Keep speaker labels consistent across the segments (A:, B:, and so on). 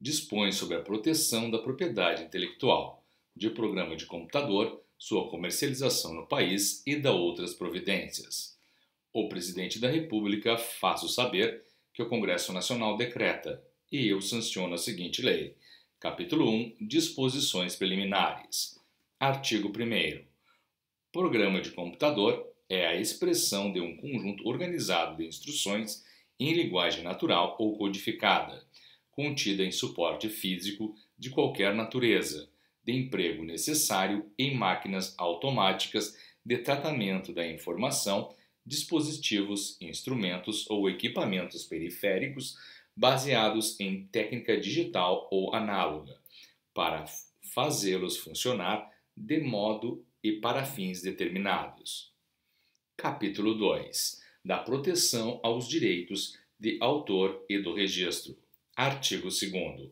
A: dispõe sobre a proteção da propriedade intelectual, de programa de computador, sua comercialização no país e da outras providências. O Presidente da República faço saber que o Congresso Nacional decreta e eu sanciono a seguinte lei. Capítulo 1. Disposições preliminares. Artigo 1º. Programa de computador é a expressão de um conjunto organizado de instruções em linguagem natural ou codificada, contida em suporte físico de qualquer natureza, de emprego necessário em máquinas automáticas de tratamento da informação, dispositivos, instrumentos ou equipamentos periféricos baseados em técnica digital ou análoga, para fazê-los funcionar de modo e para fins determinados. Capítulo 2. Da proteção aos direitos de autor e do registro. Artigo 2º.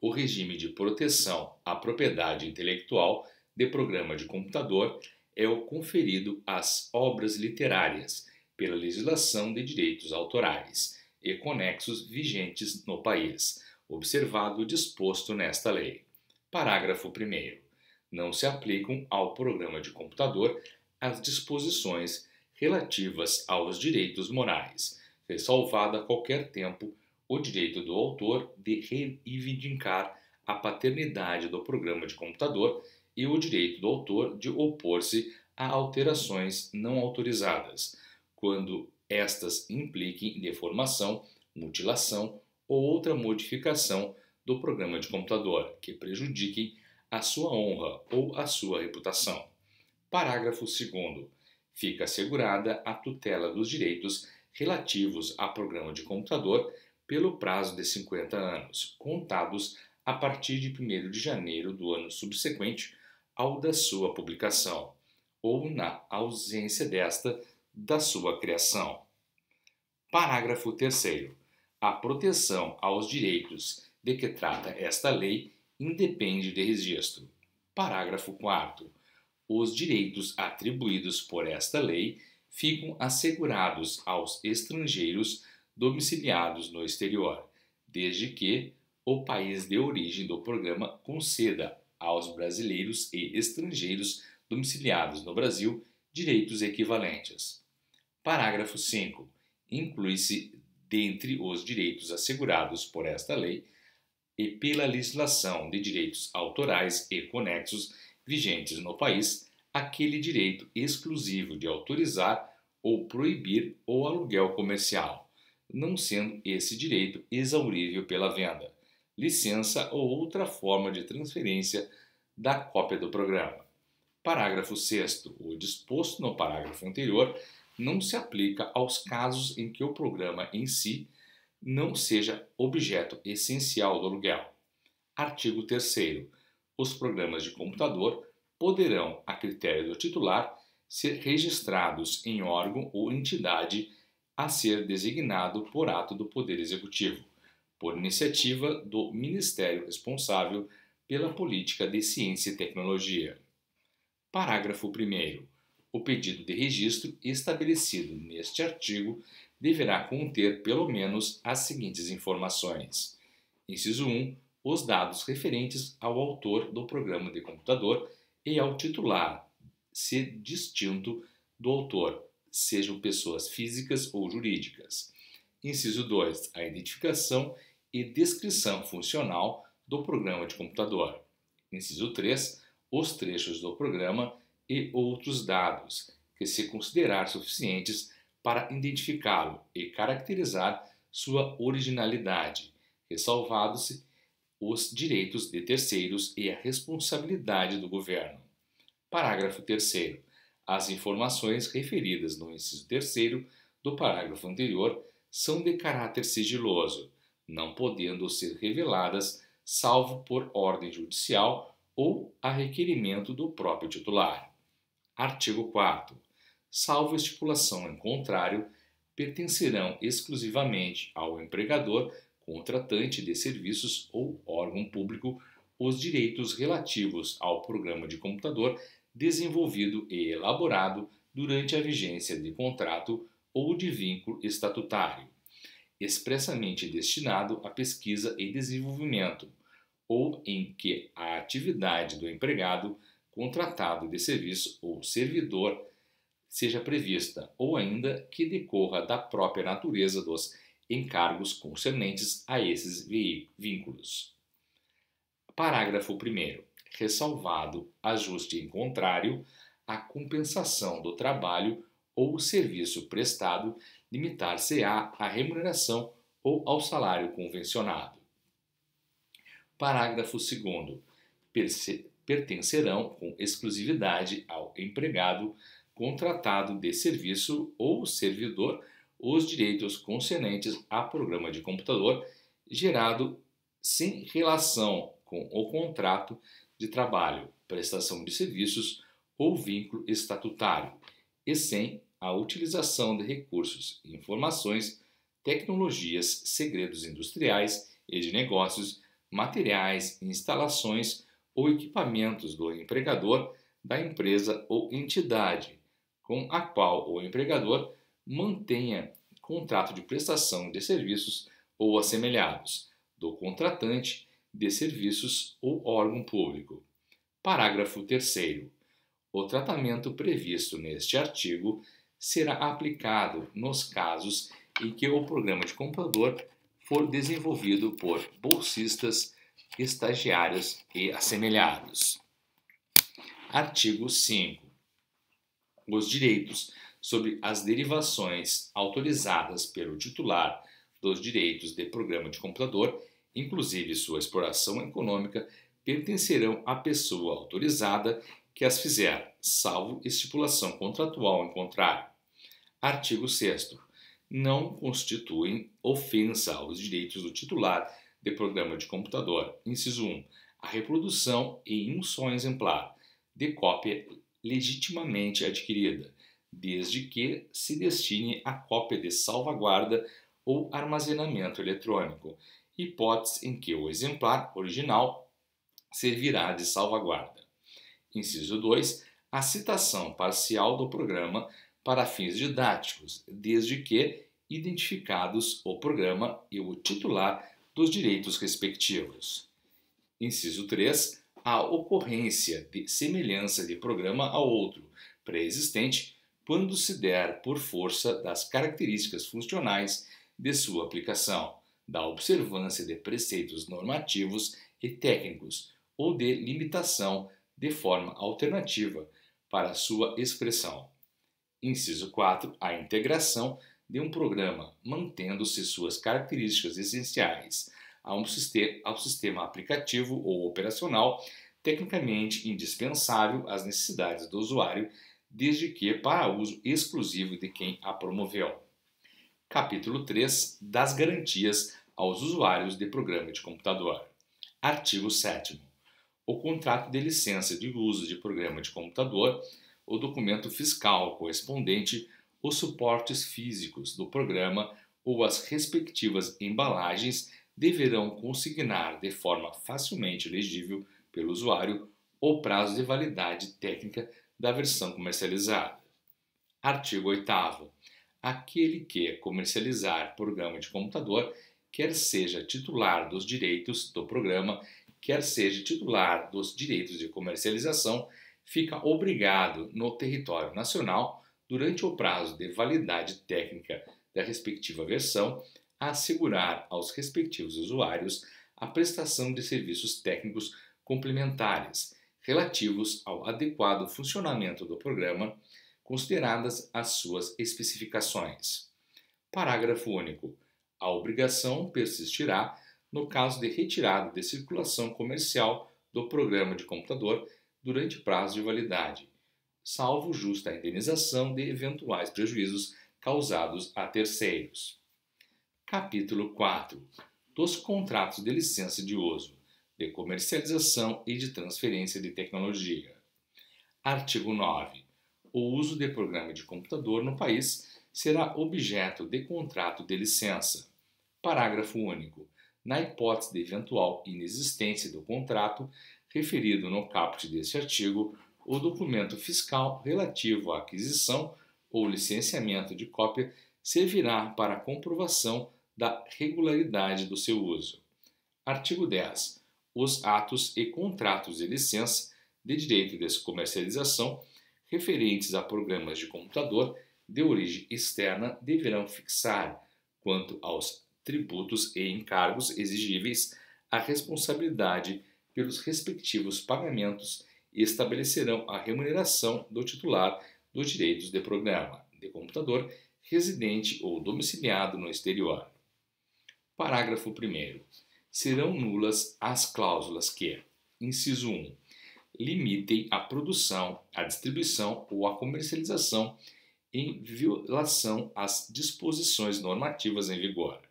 A: O regime de proteção à propriedade intelectual de programa de computador é o conferido às obras literárias pela legislação de direitos autorais e conexos vigentes no país, observado o disposto nesta lei. Parágrafo 1º. Não se aplicam ao programa de computador as disposições relativas aos direitos morais, ressalvado a qualquer tempo o direito do autor de reivindicar a paternidade do programa de computador e o direito do autor de opor-se a alterações não autorizadas, quando estas impliquem deformação, mutilação ou outra modificação do programa de computador que prejudiquem a sua honra ou a sua reputação. Parágrafo 2º. Fica assegurada a tutela dos direitos relativos a programa de computador pelo prazo de 50 anos, contados a partir de 1º de janeiro do ano subsequente ao da sua publicação, ou na ausência desta, da sua criação. Parágrafo 3º. A proteção aos direitos de que trata esta lei independe de registro. Parágrafo 4º. Os direitos atribuídos por esta lei ficam assegurados aos estrangeiros domiciliados no exterior, desde que o país de origem do programa conceda aos brasileiros e estrangeiros domiciliados no Brasil direitos equivalentes. Parágrafo 5º. Inclui-se dentre os direitos assegurados por esta lei e pela legislação de direitos autorais e conexos vigentes no país, aquele direito exclusivo de autorizar ou proibir o aluguel comercial, não sendo esse direito exaurível pela venda, licença ou outra forma de transferência da cópia do programa. Parágrafo 6º. O disposto no parágrafo anterior não se aplica aos casos em que o programa em si não seja objeto essencial do aluguel. Artigo 3º. Os programas de computador poderão, a critério do titular, ser registrados em órgão ou entidade a ser designado por ato do Poder Executivo, por iniciativa do Ministério responsável pela política de ciência e tecnologia. Parágrafo 1º. O pedido de registro estabelecido neste artigo deverá conter pelo menos as seguintes informações. Inciso 1. Os dados referentes ao autor do programa de computador e ao titular, se distinto do autor, sejam pessoas físicas ou jurídicas. Inciso 2. A identificação e descrição funcional do programa de computador. Inciso 3. Os trechos do programa e outros dados que se considerar suficientes para identificá-lo e caracterizar sua originalidade, ressalvados-se os direitos de terceiros e a responsabilidade do governo. Parágrafo 3º. As informações referidas no inciso 3º do parágrafo anterior são de caráter sigiloso, não podendo ser reveladas salvo por ordem judicial ou a requerimento do próprio titular. Artigo 4º. Salvo estipulação em contrário, pertencerão exclusivamente ao empregador, contratante de serviços ou órgão público os direitos relativos ao programa de computador desenvolvido e elaborado durante a vigência de contrato ou de vínculo estatutário. expressamente destinado à pesquisa e desenvolvimento, ou em que a atividade do empregado, contratado de serviço ou servidor seja prevista, ou ainda que decorra da própria natureza dos encargos concernentes a esses vínculos. Parágrafo 1º. Ressalvado ajuste em contrário, a compensação do trabalho ou serviço prestado limitar-se-á à remuneração ou ao salário convencionado. Parágrafo 2º. Pertencerão com exclusividade ao empregado contratado de serviço ou servidor os direitos concernentes a programa de computador gerado sem relação com o contrato de trabalho, prestação de serviços ou vínculo estatutário, e sem a utilização de recursos, informações, tecnologias, segredos industriais e de negócios, materiais, instalações ou equipamentos do empregador, da empresa ou entidade, com a qual o empregador mantenha contrato de prestação de serviços ou assemelhados, do contratante de serviços ou órgão público. Parágrafo 3º. O tratamento previsto neste artigo será aplicado nos casos em que o programa de computador for desenvolvido por bolsistas, estagiários e assemelhados. Artigo 5. Os direitos sobre as derivações autorizadas pelo titular dos direitos de programa de computador, inclusive sua exploração econômica, pertencerão à pessoa autorizada que as fizer, salvo estipulação contratual em contrário. Artigo 6º. Não constituem ofensa aos direitos do titular de programa de computador, inciso 1, a reprodução em um só exemplar de cópia legitimamente adquirida, desde que se destine a cópia de salvaguarda ou armazenamento eletrônico, hipótese em que o exemplar original servirá de salvaguarda. Inciso 2. A citação parcial do programa para fins didáticos, desde que identificados o programa e o titular dos direitos respectivos. Inciso 3. A ocorrência de semelhança de programa a outro pré-existente, quando se der por força das características funcionais de sua aplicação, da observância de preceitos normativos e técnicos ou de limitação de forma alternativa para sua expressão. Inciso 4. A integração de um programa, mantendo-se suas características essenciais ao sistema aplicativo ou operacional, tecnicamente indispensável às necessidades do usuário, desde que para uso exclusivo de quem a promoveu. Capítulo 3. Das garantias aos usuários de programa de computador. Artigo 7º. O contrato de licença de uso de programa de computador, o documento fiscal correspondente, os suportes físicos do programa ou as respectivas embalagens deverão consignar de forma facilmente legível pelo usuário o prazo de validade técnica da versão comercializada. Artigo 8º. Aquele que comercializar programa de computador, quer seja titular dos direitos do programa, quer seja titular dos direitos de comercialização, fica obrigado no território nacional, durante o prazo de validade técnica da respectiva versão, a assegurar aos respectivos usuários a prestação de serviços técnicos complementares relativos ao adequado funcionamento do programa, consideradas as suas especificações. Parágrafo único. A obrigação persistirá no caso de retirada de circulação comercial do programa de computador durante prazo de validade, salvo justa indenização de eventuais prejuízos causados a terceiros. Capítulo 4. Dos contratos de licença de uso, de comercialização e de transferência de tecnologia. Artigo 9. O uso de programa de computador no país será objeto de contrato de licença. Parágrafo único. Na hipótese de eventual inexistência do contrato, referido no caput deste artigo, o documento fiscal relativo à aquisição ou licenciamento de cópia servirá para a comprovação da regularidade do seu uso. Artigo 10. Os atos e contratos de licença de direito de comercialização referentes a programas de computador de origem externa deverão fixar, quanto aos tributos e encargos exigíveis, a responsabilidade pelos respectivos pagamentos e estabelecerão a remuneração do titular dos direitos de programa de computador residente ou domiciliado no exterior. Parágrafo 1º. Serão nulas as cláusulas que, inciso 1, limitem a produção, a distribuição ou a comercialização em violação às disposições normativas em vigor.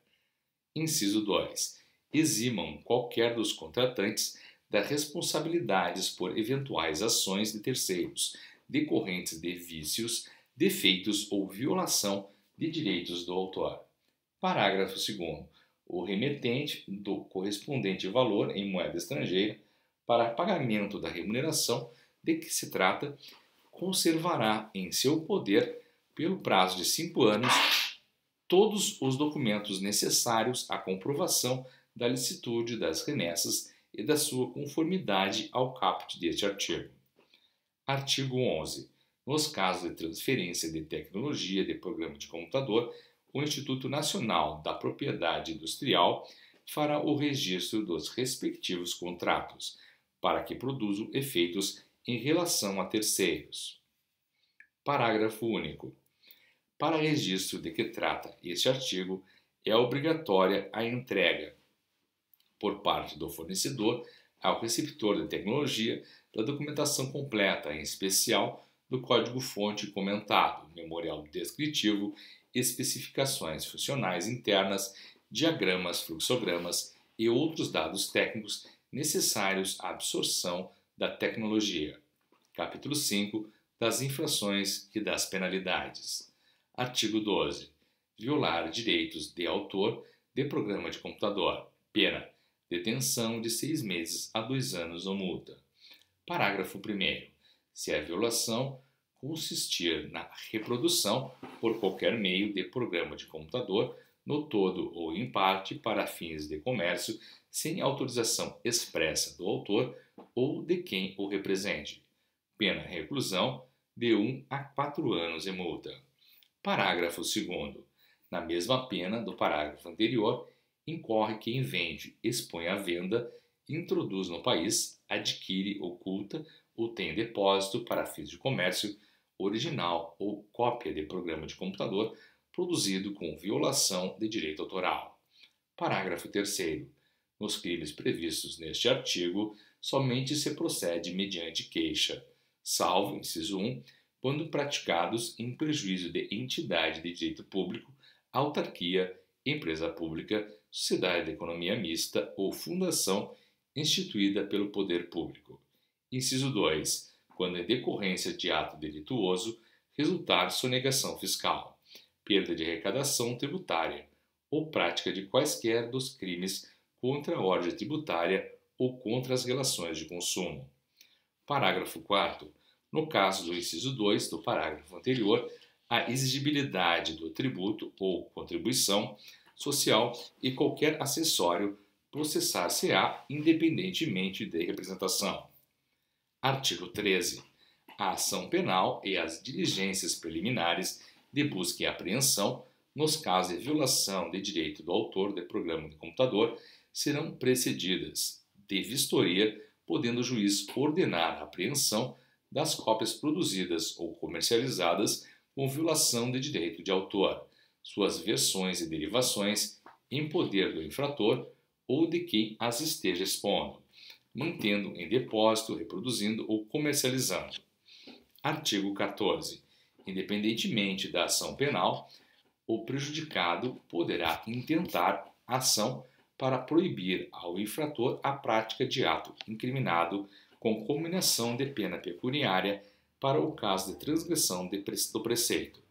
A: Inciso 2. Eximam qualquer dos contratantes das responsabilidades por eventuais ações de terceiros, decorrentes de vícios, defeitos ou violação de direitos do autor. Parágrafo 2º. O remetente do correspondente valor em moeda estrangeira para pagamento da remuneração de que se trata conservará em seu poder, pelo prazo de 5 anos, todos os documentos necessários à comprovação da licitude das remessas e da sua conformidade ao caput deste artigo. Artigo 11. Nos casos de transferência de tecnologia de programa de computador, o Instituto Nacional da Propriedade Industrial fará o registro dos respectivos contratos, para que produzam efeitos em relação a terceiros. Parágrafo único. Para registro de que trata este artigo, é obrigatória a entrega, por parte do fornecedor ao receptor de tecnologia, da documentação completa, em especial do código-fonte comentado, memorial descritivo, especificações funcionais internas, diagramas, fluxogramas e outros dados técnicos necessários à absorção da tecnologia. Capítulo 5 das infrações e das penalidades. Artigo 12. Violar direitos de autor de programa de computador. Pena: detenção de 6 meses a 2 anos ou multa. Parágrafo 1º. Se a violação consistir na reprodução por qualquer meio de programa de computador, no todo ou em parte, para fins de comércio, sem autorização expressa do autor ou de quem o represente. Pena reclusão de 1 a 4 anos e multa. Parágrafo 2º. Na mesma pena do parágrafo anterior, incorre quem vende, expõe à venda, introduz no país, adquire, oculta ou tem em depósito para fins de comércio original ou cópia de programa de computador produzido com violação de direito autoral. Parágrafo 3º. Nos crimes previstos neste artigo, somente se procede mediante queixa, salvo, inciso 1, quando praticados em prejuízo de entidade de direito público, autarquia, empresa pública, sociedade de economia mista ou fundação instituída pelo poder público. Inciso 2. Quando em decorrência de ato delituoso resultar sonegação fiscal, perda de arrecadação tributária ou prática de quaisquer dos crimes contra a ordem tributária ou contra as relações de consumo. Parágrafo 4º. No caso do inciso 2 do parágrafo anterior, a exigibilidade do tributo ou contribuição social e qualquer acessório processar-se-á independentemente de representação. Artigo 13. A ação penal e as diligências preliminares de busca e apreensão, nos casos de violação de direito do autor de programa de computador, serão precedidas de vistoria, podendo o juiz ordenar a apreensão das cópias produzidas ou comercializadas com violação de direito de autor, suas versões e derivações em poder do infrator ou de quem as esteja expondo, mantendo em depósito, reproduzindo ou comercializando. Artigo 14. Independentemente da ação penal, o prejudicado poderá intentar ação para proibir ao infrator a prática de ato incriminado com combinação de pena pecuniária para o caso de transgressão do preceito.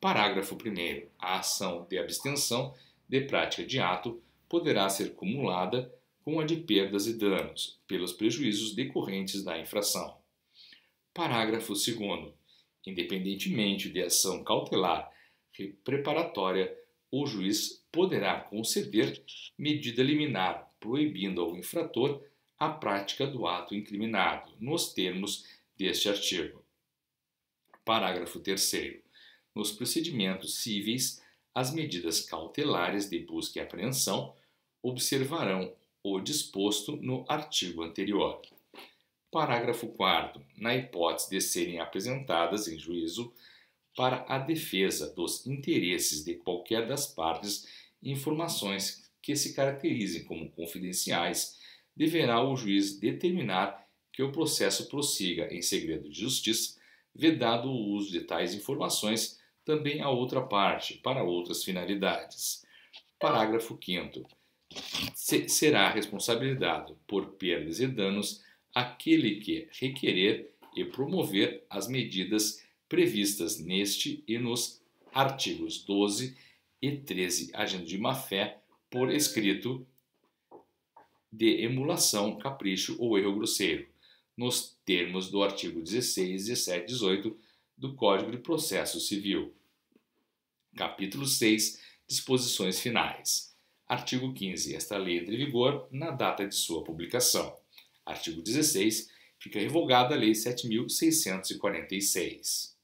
A: Parágrafo 1º. A ação de abstenção de prática de ato poderá ser cumulada com a de perdas e danos pelos prejuízos decorrentes da infração. Parágrafo 2º. Independentemente de ação cautelar preparatória, o juiz poderá conceder medida liminar proibindo ao infrator a prática do ato incriminado, nos termos deste artigo. Parágrafo 3º. Nos procedimentos cíveis, as medidas cautelares de busca e apreensão observarão o disposto no artigo anterior. Parágrafo 4º. Na hipótese de serem apresentadas em juízo para a defesa dos interesses de qualquer das partes informações que se caracterizem como confidenciais, deverá o juiz determinar que o processo prossiga em segredo de justiça, vedado o uso de tais informações também a outra parte, para outras finalidades. Parágrafo 5º. Será responsabilizado por perdas e danos aquele que requerer e promover as medidas previstas neste e nos artigos 12 e 13, agindo de má-fé por escrito, de emulação, capricho ou erro grosseiro, nos termos do artigo 16, 17 e 18 do Código de Processo Civil. Capítulo 6. Disposições finais. Artigo 15. Esta lei entra em vigor na data de sua publicação. Artigo 16. Fica revogada a Lei 7.646.